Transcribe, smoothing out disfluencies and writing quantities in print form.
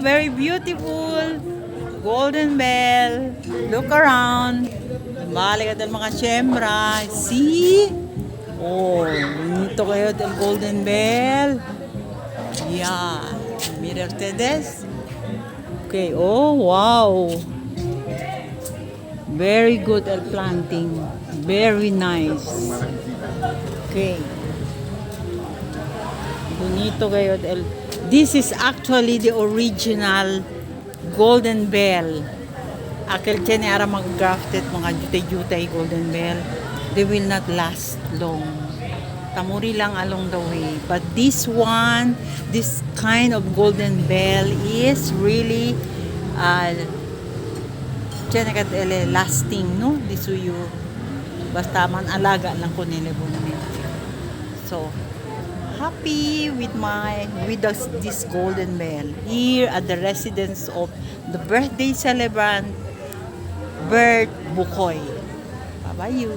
very beautiful. Golden bell. Look around. Balik at mga siyembra. See? Oh, bonito kayo del golden bell. Yeah. Mira ustedes. Okay. Oh, wow. Very good el planting. Very nice. Okay. Bonito kayo del. This is actually the original golden bell. Akil tiyan ara mag-grafted mga jutay-jutay golden bell. They will not last long. Tamuri lang along the way. But this one, this kind of golden bell is really tiyan lasting, no? Disuyo. Basta man alaga lang ko nila bunit. So, happy with this golden bell here at the residence of the birthday celebrant Bert Bukoy. Bye-bye you.